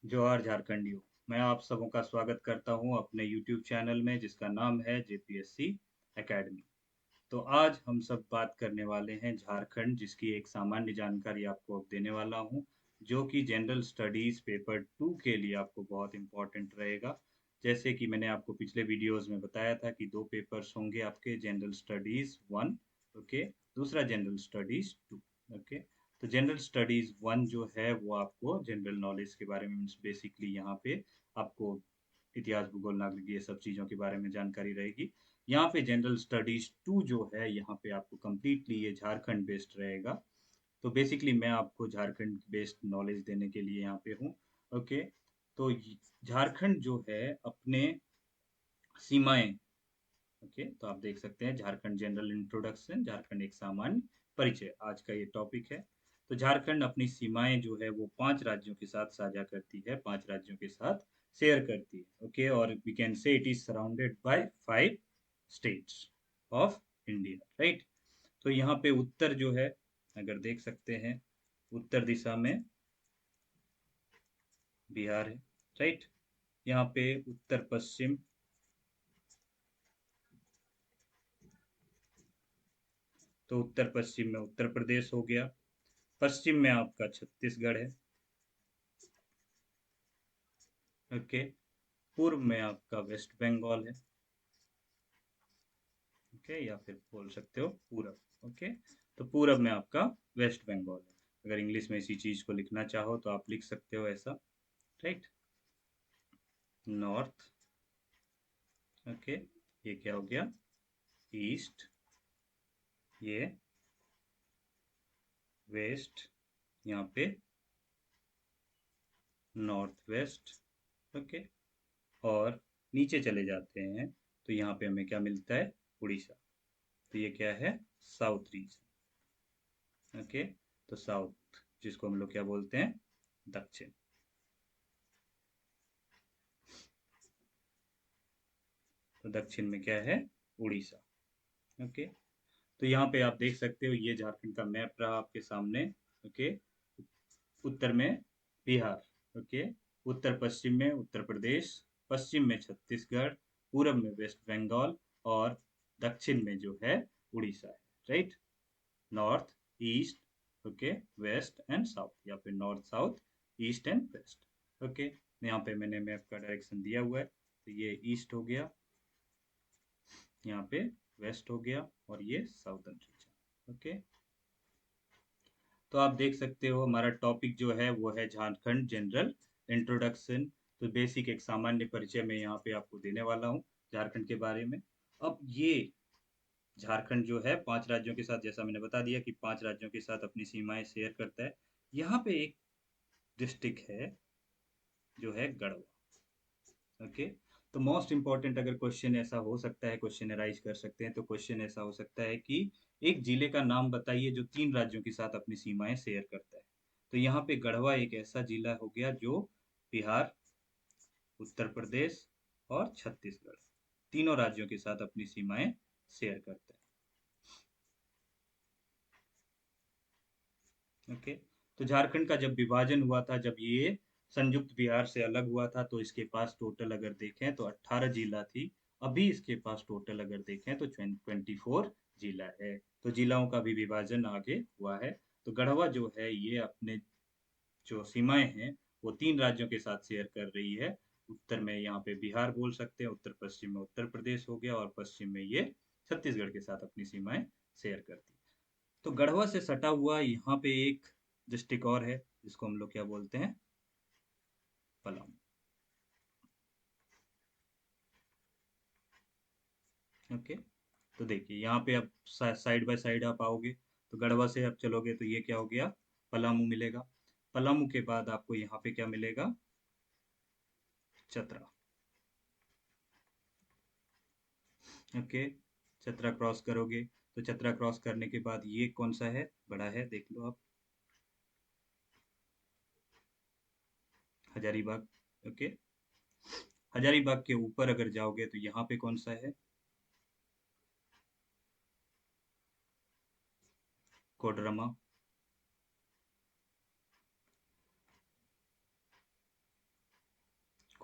जोहार झारखंडियों। मैं आप सबों का स्वागत करता हूं अपने YouTube चैनल में जिसका नाम है जेपीएससी एकेडमी। तो आज हम सब बात करने वाले हैं झारखंड, जिसकी एक सामान्य जानकारी आपको अब देने वाला हूं, जो कि जनरल स्टडीज पेपर 2 के लिए आपको बहुत इम्पोर्टेंट रहेगा। जैसे कि मैंने आपको पिछले वीडियोस में बताया था कि दो पेपर्स होंगे आपके, जनरल स्टडीज 1, ओके, दूसरा जनरल स्टडीज 2, ओके। तो जनरल स्टडीज 1 जो है वो आपको जनरल नॉलेज के बारे में, बेसिकली यहाँ पे आपको इतिहास, भूगोल, नागरिक, ये सब चीज़ों के बारे में जानकारी रहेगी। यहाँ पे जनरल स्टडीज 2 जो है यहाँ पे आपको कम्प्लीटली ये झारखंड बेस्ड रहेगा। तो बेसिकली मैं आपको झारखंड बेस्ड नॉलेज देने के लिए यहाँ पे हूँ, ओके। तो झारखंड जो है अपने सीमाएं, ओके, तो आप देख सकते हैं झारखंड जनरल इंट्रोडक्शन, झारखंड एक सामान्य परिचय, आज का ये टॉपिक है। तो झारखंड अपनी सीमाएं जो है वो 5 राज्यों के साथ साझा करती है, 5 राज्यों के साथ शेयर करती है, ओके। और we can say it is surrounded by 5 states of India, right. तो यहाँ पे उत्तर जो है, अगर देख सकते हैं, उत्तर दिशा में बिहार है, राइट। यहाँ पे उत्तर पश्चिम, तो उत्तर पश्चिम में उत्तर प्रदेश हो गया। पश्चिम में आपका छत्तीसगढ़ है, ओके। पूर्व में आपका वेस्ट बंगाल है, ओके, या फिर बोल सकते हो पूरब, ओके। तो पूरब में आपका वेस्ट बंगाल है। अगर इंग्लिश में इसी चीज को लिखना चाहो तो आप लिख सकते हो ऐसा, राइट। नॉर्थ, ओके, ये क्या हो गया, ईस्ट, ये वेस्ट, यहाँ पे नॉर्थ वेस्ट, ओके। और नीचे चले जाते हैं तो यहाँ पे हमें क्या मिलता है, उड़ीसा। तो ये क्या है, साउथ रीजन, ओके। तो साउथ, जिसको हम लोग क्या बोलते हैं, दक्षिण। तो दक्षिण में क्या है, उड़ीसा, ओके। तो यहाँ पे आप देख सकते हो ये झारखंड का मैप रहा आपके सामने, ओके। उत्तर में बिहार, ओके। उत्तर पश्चिम में उत्तर प्रदेश, पश्चिम में छत्तीसगढ़, पूरब में वेस्ट बंगाल, और दक्षिण में जो है उड़ीसा है, right. North, east, okay, west and south, या फिर north south east and west, okay. यहाँ पे मैंने मैप का डायरेक्शन दिया हुआ है। तो ये ईस्ट हो गया, यहाँ पे वेस्ट हो गया, और ये साउथर्न रीजन, ओके। तो आप देख सकते हो हमारा टॉपिक जो है वो है झारखंड जनरल इंट्रोडक्शन। तो बेसिक एक सामान्य परिचय मैं यहाँ पे आपको देने वाला हूँ झारखंड के बारे में। अब ये झारखंड जो है 5 राज्यों के साथ, जैसा मैंने बता दिया कि 5 राज्यों के साथ अपनी सीमाएं शेयर करता है। यहाँ पे एक डिस्ट्रिक्ट है जो है गढ़वा, ओके। तो मोस्ट इंपॉर्टेंट अगर क्वेश्चन ऐसा हो सकता है, क्वेश्चन अराइज कर सकते हैं, तो क्वेश्चन ऐसा हो सकता है कि एक जिले का नाम बताइए जो 3 राज्यों के साथ अपनी सीमाएं शेयर करता है। तो यहाँ पे गढ़वा एक ऐसा जिला हो गया जो बिहार, उत्तर प्रदेश और छत्तीसगढ़, तीनों राज्यों के साथ अपनी सीमाएं शेयर करता है, ओके। तो झारखंड का जब विभाजन हुआ था, जब ये संयुक्त बिहार से अलग हुआ था, तो इसके पास टोटल अगर देखें तो 18 जिला थी। अभी इसके पास टोटल अगर देखें तो 24 जिला है। तो जिलाओं का भी विभाजन आगे हुआ है। तो गढ़वा जो है ये अपने जो सीमाएं हैं वो 3 राज्यों के साथ शेयर कर रही है। उत्तर में यहाँ पे बिहार बोल सकते हैं, उत्तर पश्चिम में उत्तर प्रदेश हो गया, और पश्चिम में ये छत्तीसगढ़ के साथ अपनी सीमाएं शेयर करती है। तो गढ़वा से सटा हुआ यहाँ पे एक डिस्ट्रिक्ट और है जिसको हम लोग क्या बोलते हैं, पलामू, ओके। तो देखिए यहाँ पे अब साइड बाय साइड आप आओगे, तो गढ़वा से आप चलोगे तो ये क्या हो गया, पलामू मिलेगा। पलामू के बाद आपको यहाँ पे क्या मिलेगा, चतरा, ओके। चतरा क्रॉस करोगे तो चतरा क्रॉस करने के बाद ये कौन सा है, बड़ा है, देख लो आप, हजारीबाग, ओके। हजारीबाग के ऊपर अगर जाओगे तो यहाँ पे कौन सा है, कोडरमा,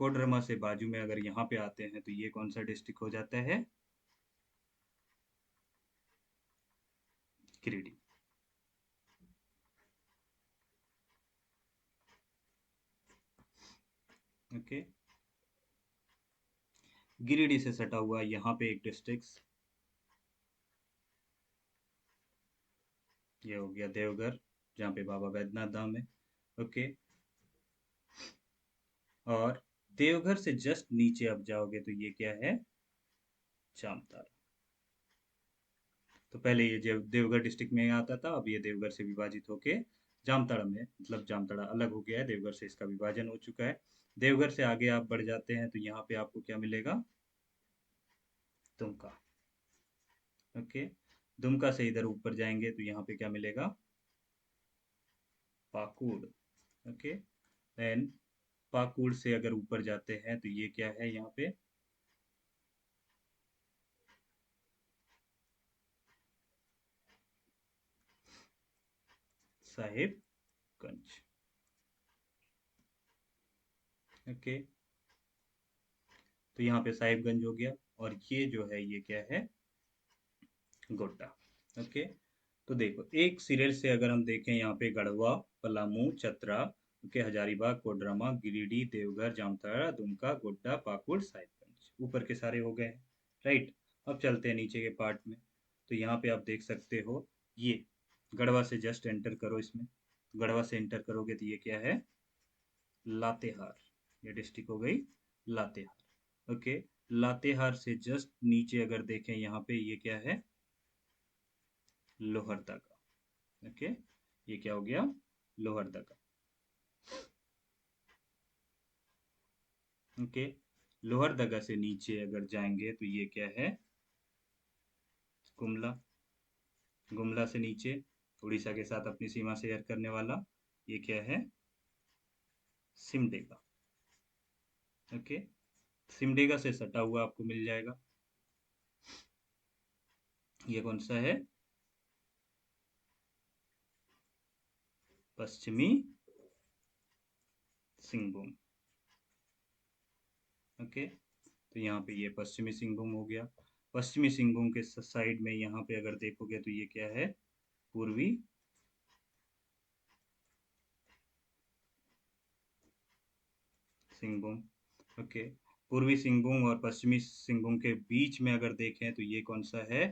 कोडरमा से बाजू में अगर यहाँ पे आते हैं तो ये कौन सा डिस्ट्रिक्ट हो जाता है? गिरिडीह। ओके, गिरिडीह से सटा हुआ यहाँ पे एक डिस्ट्रिक्ट, ये हो गया देवघर, जहाँ पे बाबा बैद्यनाथ धाम है। ओके, और देवघर से जस्ट नीचे अब जाओगे तो ये क्या है? जामताड़ा। तो पहले ये देवघर डिस्ट्रिक्ट में आता था, अब ये देवघर से विभाजित होके जामताड़ा में, मतलब जामताड़ा अलग हो गया है, देवघर से इसका विभाजन हो चुका है। देवघर से आगे आप बढ़ जाते हैं तो यहाँ पे आपको क्या मिलेगा? दुमका। ओके, दुमका से इधर ऊपर जाएंगे तो यहाँ पे क्या मिलेगा? पाकुड़। ओके, देन पाकुड़ से अगर ऊपर जाते हैं तो ये क्या है यहाँ पे? साहिबगंज। ओके, तो यहाँ पे साहिबगंज हो गया, और ये जो है ये क्या है? गोड्डा। ओके, तो देखो एक सीरियल से अगर हम देखें यहाँ पे गढ़वा, पलामू, चतरा, ओके, हजारीबाग, कोडरमा, गिरिडीह, देवघर, जामताड़ा, दुमका, गोड्डा, पाकुड़, साहिबगंज, ऊपर के सारे हो गए हैं। राइट, अब चलते हैं नीचे के पार्ट में। तो यहाँ पे आप देख सकते हो, ये गढ़वा से जस्ट एंटर करो इसमें, गढ़वा से एंटर करोगे तो ये क्या है? लातेहार। ये डिस्ट्रिक्ट हो गई लातेहार। ओके, लातेहार से जस्ट नीचे अगर देखें यहाँ पे ये क्या है? लोहरदगा। ओके, ये क्या हो गया? लोहरदगा। ओके, लोहरदगा से नीचे अगर जाएंगे तो ये क्या है? गुमला। गुमला से नीचे उड़ीसा के साथ अपनी सीमा शेयर करने वाला, ये क्या है? सिमडेगा। ओके, सिमडेगा से सटा हुआ आपको मिल जाएगा, ये कौन सा है? पश्चिमी सिंहभूम। ओके, तो यहाँ पे ये पश्चिमी सिंहभूम हो गया। पश्चिमी सिंहभूम के साइड में यहाँ पे अगर देखोगे तो ये क्या है? पूर्वी सिंहभूम। ओके, पूर्वी सिंहभूम और पश्चिमी सिंहभूम के बीच में अगर देखें तो ये कौन सा है?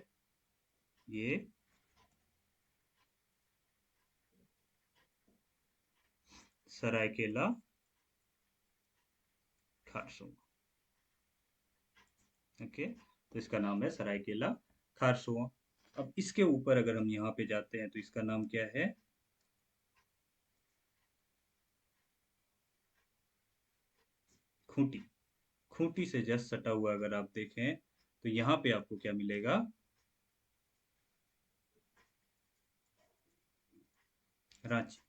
ये सरायकेला खारसूं। ओके, तो इसका नाम है सरायकेला खारसूं। अब इसके ऊपर अगर हम यहाँ पे जाते हैं तो इसका नाम क्या है? खूंटी। खूंटी से जस्ट सटा हुआ अगर आप देखें तो यहाँ पे आपको क्या मिलेगा? रांची।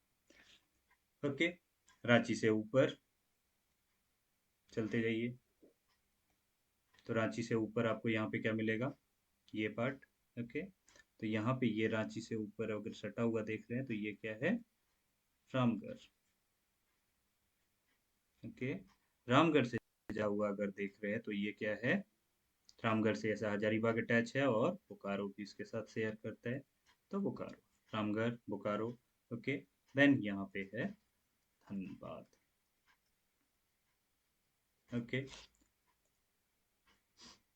ओके, रांची से ऊपर चलते जाइए, तो रांची से ऊपर आपको यहाँ पे क्या मिलेगा? ये पार्ट। ओके, तो यहाँ पे ये रांची से ऊपर अगर सटा हुआ देख रहे हैं तो ये क्या है? रामगढ़। ओके, रामगढ़ से सजा हुआ अगर देख रहे हैं तो ये क्या है? रामगढ़ से ऐसा हजारीबाग अटैच है और बोकारो भी इसके साथ शेयर करता है, तो बोकारो, रामगढ़, बोकारो। ओके, देन यहाँ पे है धनबाद। ओके,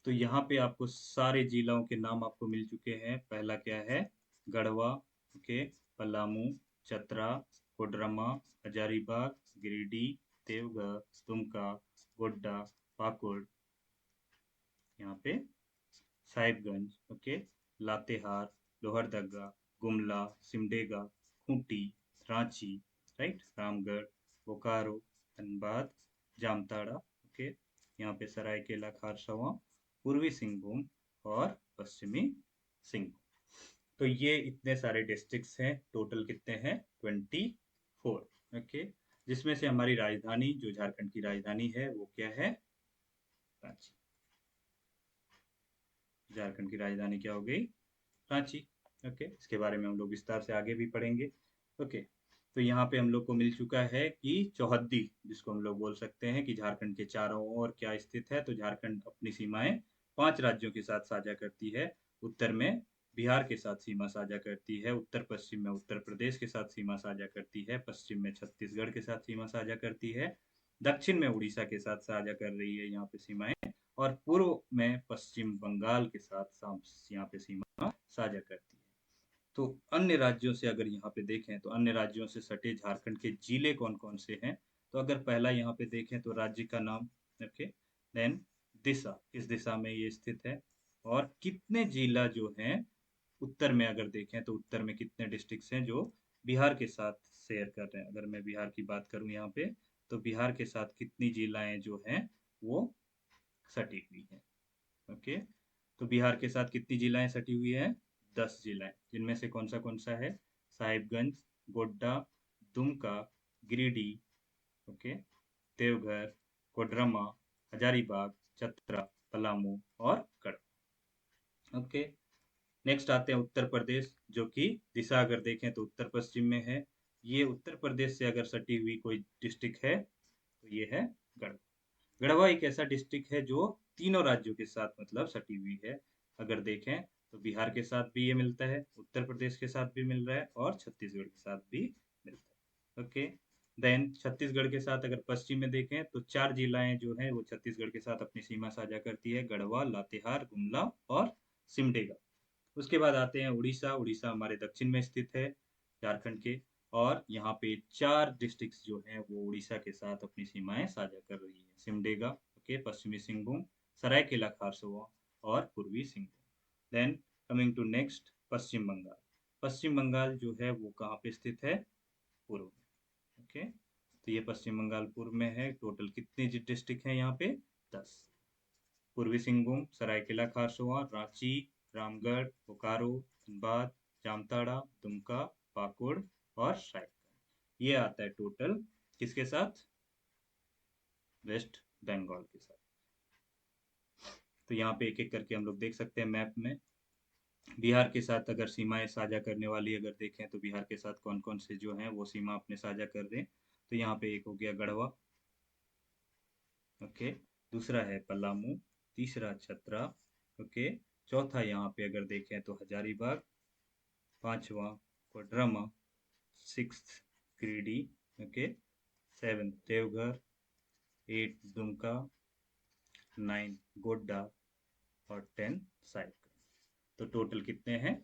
तो यहाँ पे आपको सारे जिलों के नाम आपको मिल चुके हैं। पहला क्या है? गढ़वा। ओके, पलामू, चतरा, कोडरमा, हजारीबाग, गिरिडीह, देवघर, दुमका, गोड्डा, पाकुड़, यहाँ पे Sahibganj. Okay, Latehar, Lohardaga, Gumla, Simdega, Khunti, Ranchi, right, Ramgarh, Bokaro, Dhanbad, Jamtara. Okay, यहाँ पे सरायकेला खारसावां, पूर्वी सिंहभूम और पश्चिमी सिंहभूम। तो ये इतने सारे डिस्ट्रिक्ट्स हैं, टोटल कितने हैं? 24। ओके, जिसमें से हमारी राजधानी, जो झारखंड की राजधानी है, वो क्या है? रांची। झारखंड की राजधानी क्या हो गई? रांची। ओके, इसके बारे में हम लोग विस्तार से आगे भी पढ़ेंगे। ओके, तो यहाँ पे हम लोग को मिल चुका है कि चौहद्दी, जिसको हम लोग बोल सकते हैं कि झारखंड के चारों ओर क्या स्थित है। तो झारखंड अपनी सीमाएं 5 राज्यों के साथ साझा करती है। उत्तर में बिहार के साथ सीमा साझा करती है, उत्तर पश्चिम में उत्तर प्रदेश के साथ सीमा साझा करती है, पश्चिम में छत्तीसगढ़ के साथ सीमा साझा करती है, दक्षिण में उड़ीसा के साथ साझा कर रही है यहाँ पे सीमाएं, और पूर्व में पश्चिम बंगाल के साथ यहाँ पे सीमा साझा करती है। तो अन्य राज्यों से अगर यहाँ पे देखें तो अन्य राज्यों से सटे झारखंड के जिले कौन कौन से हैं। तो अगर पहला यहाँ पे देखें तो राज्य का नाम, ओके, देन दिशा, किस दिशा में ये स्थित है, और कितने जिला जो हैं उत्तर में अगर देखें तो उत्तर में कितने डिस्ट्रिक्ट्स हैं जो बिहार के साथ शेयर कर रहे हैं। अगर मैं बिहार की बात करूं यहाँ पे, तो बिहार के साथ कितनी जिलाएं जो हैं वो सटी हुई हैं। ओके, तो बिहार के साथ कितनी जिलाएं सटी हुई हैं? 10 जिलाएं, जिनमें से कौन सा है? साहिबगंज, गोड्डा, दुमका, गिरिडीह, ओके, देवघर, कोडरमा, हजारीबाग, चतरा, पलामू और गढ़वा। ओके, नेक्स्ट आते हैं उत्तर प्रदेश, जो कि दिशा अगर देखें तो उत्तर पश्चिम में है। ये उत्तर प्रदेश से अगर सटी हुई कोई डिस्ट्रिक्ट है तो ये है गढ़वा। गढ़वा एक ऐसा डिस्ट्रिक्ट है जो तीनों राज्यों के साथ मतलब सटी हुई है। अगर देखें तो बिहार के साथ भी ये मिलता है, उत्तर प्रदेश के साथ भी मिल रहा है, और छत्तीसगढ़ के साथ भी मिलता है। ओके, देन छत्तीसगढ़ के साथ अगर पश्चिम में देखें तो 4 जिलाएं जो हैं वो छत्तीसगढ़ के साथ अपनी सीमा साझा करती है, गढ़वा, लातेहार, गुमला और सिमडेगा। उसके बाद आते हैं उड़ीसा। उड़ीसा हमारे दक्षिण में स्थित है झारखंड के, और यहाँ पे 4 डिस्ट्रिक्ट्स जो हैं वो उड़ीसा के साथ अपनी सीमाएं साझा कर रही है, सिमडेगा, ओके, पश्चिमी सिंहभूम, सरायकेला खारसोवा और पूर्वी सिंहभूम। Then coming to next, Paschim Bengal. Paschim Bengal जो है वो कहाँ पे स्थित है? पूर्व में। ओके, तो ये पश्चिम बंगाल पूर्व में है। टोटल कितने डिस्ट्रिक्ट हैं यहाँ पे? 10। पूर्वी सिंहभूम, सरायकेला खारसोवा, रांची, रामगढ़, बोकारो, धनबाद, जामताड़ा, दुमका, पाकुड़ और रायगढ़। ये आता है टोटल किसके साथ? वेस्ट बंगाल के साथ। तो यहाँ पे एक एक करके हम लोग देख सकते हैं मैप में। बिहार के साथ अगर सीमाएं साझा करने वाली अगर देखें तो बिहार के साथ कौन कौन से जो हैं वो सीमा अपने साझा कर रहे हैं। तो यहाँ पे एक हो गया गढ़वा, ओके, दूसरा है पलामू, तीसरा चतरा, ओके, चौथा यहाँ पे अगर देखें तो हजारीबाग, पांचवा Koderma, sixth Giridih, okay, seventh Deoghar, eight Dumka, 9 Godda और 10 साहिबगंज। तो टोटल कितने हैं?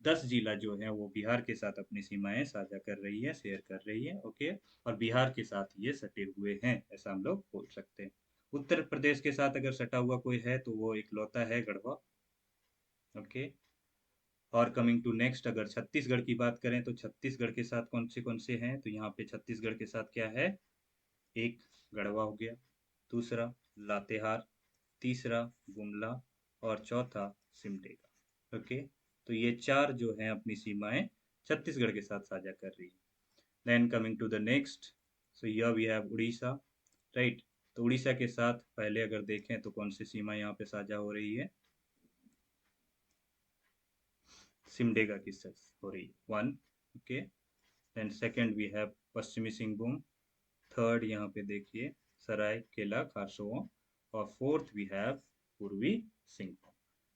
10 जिला जो है वो बिहार के साथ अपनी सीमाएं साझा कर रही है, शेयर कर रही है, ओके, और बिहार के साथ ये सटे हुए हैं, ऐसा हम लोग बोल सकते हैं। उत्तर प्रदेश के साथ अगर सटा हुआ कोई है तो वो इकलौता है गढ़वा। ओके, और कमिंग टू नेक्स्ट, अगर छत्तीसगढ़ की बात करें तो छत्तीसगढ़ के साथ कौन से हैं? तो यहाँ पे छत्तीसगढ़ के साथ क्या है? एक गढ़वा हो गया, दूसरा लातेहार, तीसरा गुमला और चौथा सिमडेगा। ओके, तो ये 4 जो हैं अपनी सीमाएं छत्तीसगढ़ के साथ साझा कर रही है। Then coming to the next, so here we have Orissa, right. तो उड़ीसा के साथ पहले अगर देखें तो कौन सी सीमा यहाँ पे साझा हो रही है? सिमडेगा की साथ हो रही है, 1, okay. Then second we have Pashchimi Singhbhum, third यहाँ पे देखिए सराय केला खारसोवा, और फोर्थ वी हैव पूर्वी सिंहभूम।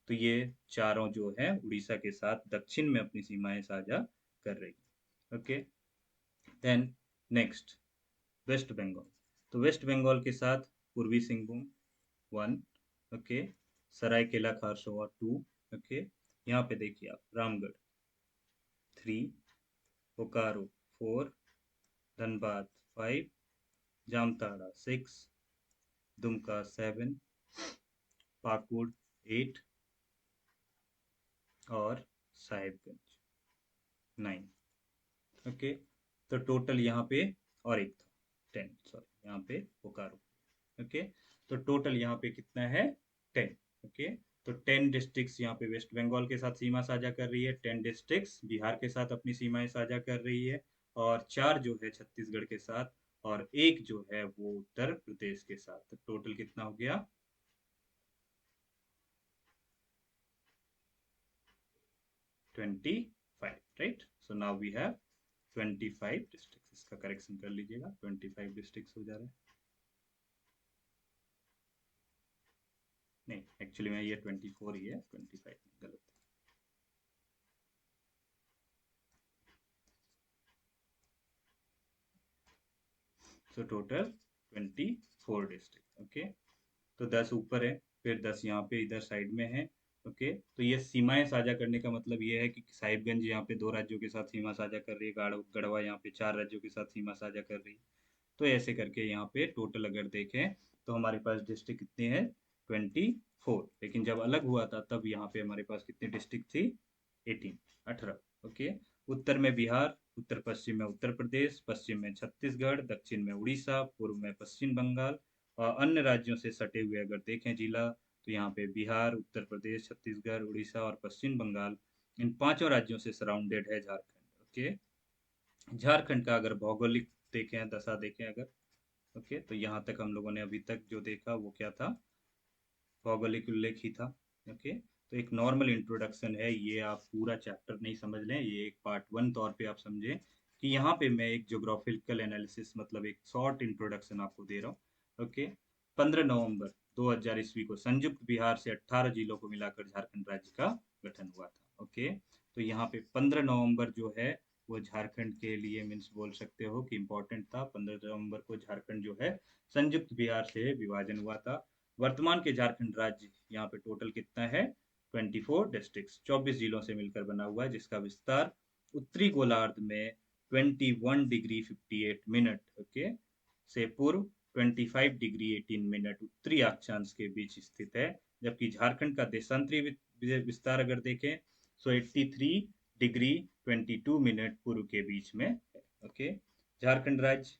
तो ये चारों जो है उड़ीसा के साथ दक्षिण में अपनी सीमाएं साझा कर रही है। Okay, then next west Bengal. तो वेस्ट बंगाल के साथ पूर्वी सिंहभूम 1, ओके, सरायकेला खारसोवा 2, ओके, यहाँ पे देखिए आप रामगढ़ 3, बोकारो 4, धनबाद 5, जामताड़ा 6, दुमका 7, पाकुड़ 8 और साहिबगंज 9। ओके, तो टोटल यहाँ पे, और एक था 10, सॉरी यहाँ पे बोकारो। ओके, तो टोटल यहाँ पे कितना है? 10। ओके, तो 10 डिस्ट्रिक्ट्स यहाँ पे वेस्ट बंगाल के साथ सीमा साझा कर रही है, 10 डिस्ट्रिक्ट्स बिहार के साथ अपनी सीमाएं साझा कर रही है, और 4 जो है छत्तीसगढ़ के साथ, और एक जो है वो उत्तर प्रदेश के साथ। तो टोटल कितना हो गया? 25, right? So now we have 25 district, इसका करेक्शन कर लीजिएगा, 25 डिस्ट्रिक्ट हो जा रहा है। नहीं, एक्चुअली में ये 24 ही है, 25 गलत है। So total 24 district. ओके, तो 10 ऊपर है, फिर 10 यहाँ पे इधर साइड में है। ओके, तो ये सीमाएं साझा करने का मतलब ये है कि साहिबगंज यहाँ पे 2 राज्यों के साथ सीमा साझा कर रही है, गढ़वा यहाँ पे 4 राज्यों के साथ सीमा साझा कर रही है। तो ऐसे करके यहाँ पे टोटल अगर देखें तो हमारे पास डिस्ट्रिक्ट कितने हैं, 24। लेकिन जब अलग हुआ था तब यहाँ पे हमारे पास कितनी डिस्ट्रिक्ट थी, 18। ओके, उत्तर में बिहार, उत्तर पश्चिम में उत्तर प्रदेश, पश्चिम में छत्तीसगढ़, दक्षिण में उड़ीसा, पूर्व में पश्चिम बंगाल। और अन्य राज्यों से सटे हुए अगर देखें जिला, तो यहाँ पे बिहार, उत्तर प्रदेश, छत्तीसगढ़, उड़ीसा और पश्चिम बंगाल, इन पांचों राज्यों से सराउंडेड है झारखंड। ओके, झारखंड का अगर भौगोलिक देखें, दशा देखें अगर, ओके, तो यहाँ तक हम लोगों ने अभी तक जो देखा वो क्या था, भौगोलिक उल्लेख ही था। ओके, तो एक नॉर्मल इंट्रोडक्शन है ये, आप पूरा चैप्टर नहीं समझ लें, ये एक पार्ट 1 तौर पे आप समझें कि यहाँ पे मैं एक ज्योग्राफिकल एनालिसिस मतलब एक शॉर्ट इंट्रोडक्शन आपको दे रहा हूँ। ओके, 15 नवंबर 2000 ईस्वी को संयुक्त बिहार से 18 जिलों को मिलाकर झारखंड राज्य का गठन हुआ था। ओके, तो यहाँ पे 15 नवंबर जो है वो झारखंड के लिए मीन्स बोल सकते हो कि इम्पोर्टेंट था। 15 नवंबर को झारखंड जो है संयुक्त बिहार से विभाजन हुआ था। वर्तमान के झारखंड राज्य यहाँ पे टोटल कितना है, 24 डिस्ट्रिक्ट, 24 जिलों से मिलकर बना हुआ है, जिसका विस्तार उत्तरी गोलार्ध में 21 डिग्री 58 मिनट, ओके, से पूर्व 25 डिग्री 18 मिनट उत्तरी अक्षांश के बीच स्थित है। जबकि झारखंड का देशांतरी विस्तार अगर देखें तो 83 डिग्री 22 मिनट पूर्व के बीच में है। ओके, झारखंड राज्य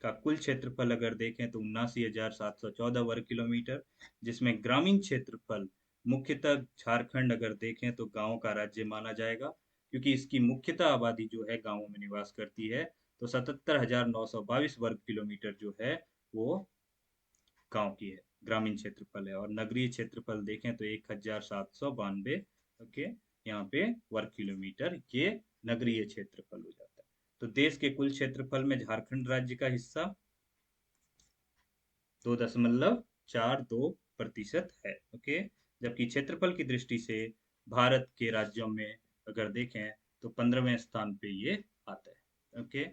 का कुल क्षेत्रफल अगर देखें तो 79,714 वर्ग किलोमीटर, जिसमें ग्रामीण क्षेत्रफल मुख्यतः झारखंड अगर देखें तो गांव का राज्य माना जाएगा, क्योंकि इसकी मुख्यतः आबादी जो है गांवों में निवास करती है। तो 77,922 वर्ग किलोमीटर जो है वो गांव की है, ग्रामीण क्षेत्रफल है। और नगरीय क्षेत्रफल देखें तो 1,792, ओके, यहाँ पे वर्ग किलोमीटर ये नगरीय क्षेत्रफल हो जाता है। तो देश के कुल क्षेत्रफल में झारखंड राज्य का हिस्सा 2.42% है। ओके, जबकि क्षेत्रफल की दृष्टि से भारत के राज्यों में अगर देखें तो 15वें स्थान पे ये आता है। ओके,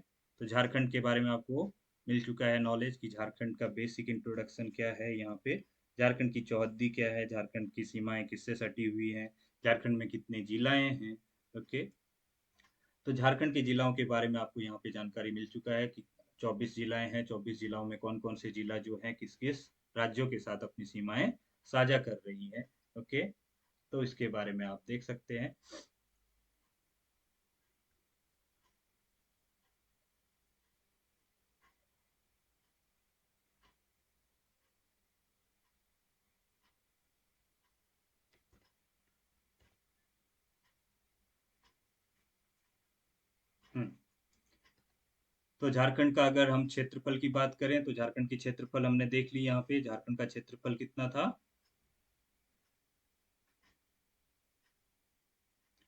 तो झारखंड के बारे में आपको मिल चुका है नॉलेज कि झारखंड का बेसिक इंट्रोडक्शन क्या है। यहाँ पे झारखंड की चौहद्दी क्या है, झारखंड की सीमाएं किससे सटी हुई हैं, झारखंड में कितने जिलाएं हैं। ओके, तो झारखंड के जिलाओं के बारे में आपको यहाँ पे जानकारी मिल चुका है कि 24 जिलाएं हैं। 24 जिलाओं में कौन कौन से जिला जो हैं किस किस राज्यों के साथ अपनी सीमाएं साझा कर रही हैं। ओके, तो इसके बारे में आप देख सकते हैं। हम्म, तो झारखंड का अगर हम क्षेत्रफल की बात करें तो झारखंड की क्षेत्रफल हमने देख ली। यहाँ पे झारखंड का क्षेत्रफल कितना था,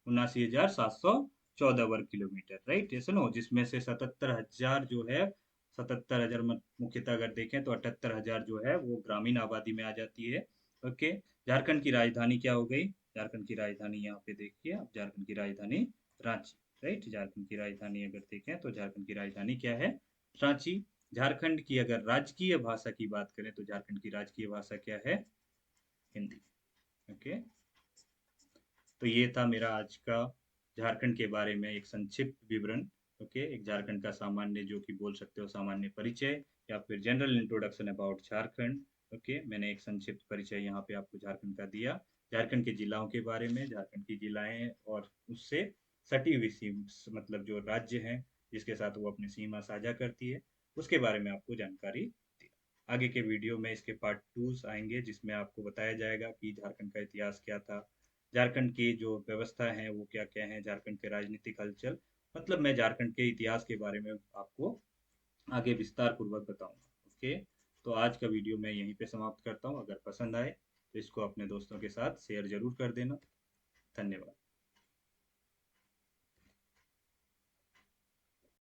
79,714 वर्ग किलोमीटर, राइट, ये सुनो, जिसमें से 77,000 जो है, 77,000 मुख्यतः अगर देखें तो 78,000 जो है वो ग्रामीण आबादी में आ जाती है। ओके, झारखंड की राजधानी क्या हो गई, झारखंड की राजधानी यहाँ पे देखिए आप, झारखंड की राजधानी रांची, राइट, झारखंड की राजधानी अगर देखें तो झारखंड की राजधानी क्या है, रांची। झारखंड की अगर राजकीय भाषा की बात करें तो झारखंड की राजकीय भाषा क्या है, हिंदी। ओके, तो ये था मेरा आज का झारखंड के बारे में एक संक्षिप्त विवरण। ओके, एक झारखंड का सामान्य जो कि बोल सकते हो सामान्य परिचय या फिर general introduction about Jharkhand. Okay, मैंने एक संक्षिप्त परिचय यहाँ पे आपको झारखंड का दिया, झारखंड के जिलाओं के बारे में, झारखंड की जिलाएं और उससे सटी हुई मतलब जो राज्य हैं जिसके साथ वो अपनी सीमा साझा करती है, उसके बारे में आपको जानकारी दी। आगे के वीडियो में इसके पार्ट 2 आएंगे जिसमें आपको बताया जाएगा कि झारखंड का इतिहास क्या था, झारखंड की जो व्यवस्था है वो क्या क्या है, झारखंड के राजनीतिक हलचल, मतलब मैं झारखंड के इतिहास के बारे में आपको आगे विस्तार पूर्वक बताऊंगा। ओके, तो आज का वीडियो मैं यहीं पे समाप्त करता हूँ। अगर पसंद आए तो इसको अपने दोस्तों के साथ शेयर जरूर कर देना। धन्यवाद।